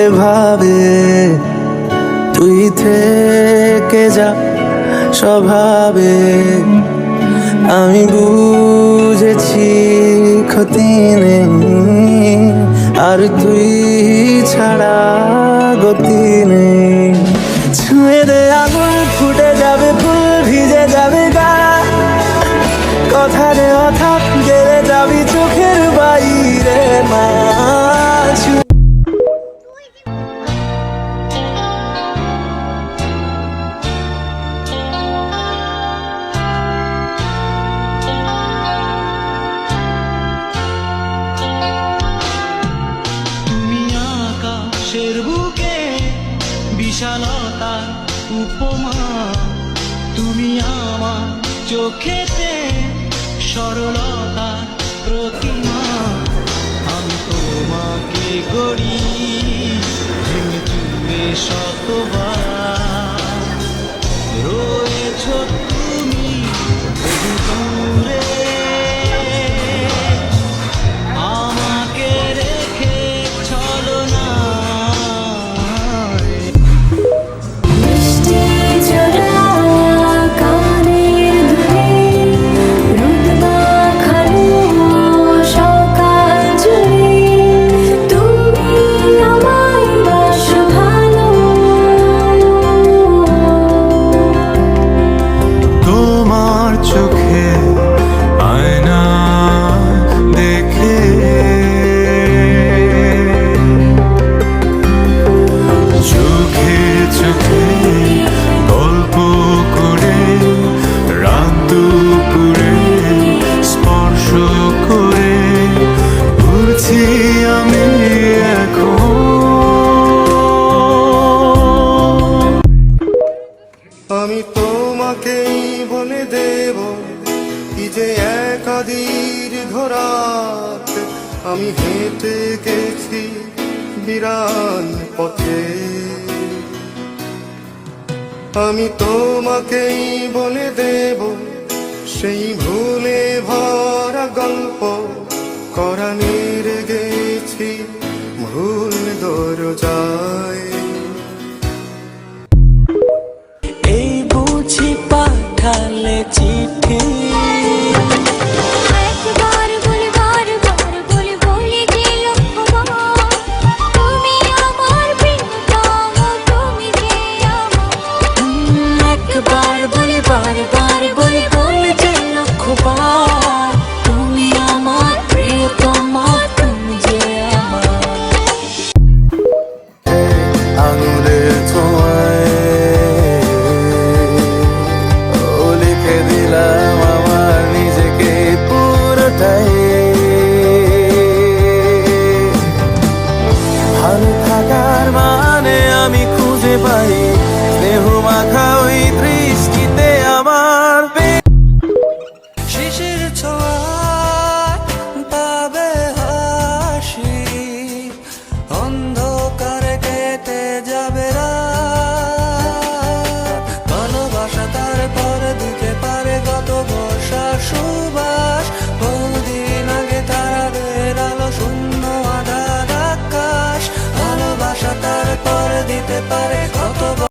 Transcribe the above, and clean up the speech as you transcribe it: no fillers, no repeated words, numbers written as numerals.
এভাবে তুই থেকে যা স্বভাবে। আমি বুঝেছি ক্ষতি নেই, আর তুই ছাড়া গতি নেই। ছুঁয়ে দে আগুন, ফুটে যাবে ফুল, ভিজে যাবে গা। কথা দেওয়া থাক, গেলে যাবি চোখের বাইরে মা। বুকে বিশালতার উপমা, তুমি আমার চোখেতে সরলতার প্রতিমা। আমি তোমাকে গড়ি ভেঙে চুরে শতবার, রয়েছ তুমি বহু দূরে। আমাকে রেখে চলো না। আমি তোমাকেই বলে দেব কি যে একাদির ঘোরাত আমি হেঁটে গেছি বিরান পথে। আমি তোমাকেই বলে দেব সেই ভুলে ভরা গল্প করানির গেছি ভুল দরজায়। পাঠালে চিঠি একবার বলি বারবার বলি বলি যে লক্ষ্যবার, তুমি আমার প্রিয়তম, তুমি যে আমার। একবার বলি বারবার বলি বলি যে লক্ষ্যবার, তুমি আমার প্রিয়তম, তুমি যে আমার। আঙুলের ছোঁয়ায় লিখে দিলাম আমার নিজেকে পুরোটাই। ভালো থাকার মানে আমি খুঁজে পাই স্নেহ মাখা ওই দৃষ্টিতে আমার। শিশির ছোঁয়ায় পাবে হাসি, অন্ধকারে কেটে যাবে রাত। ভালোবাসা তারপর দিতে পারে গত বর্ষার সুবাস, বহুদিন আগে তারাদের আলো, শূন্য আধার আকাশ। ভালোবাসা তারপর দিতে পারে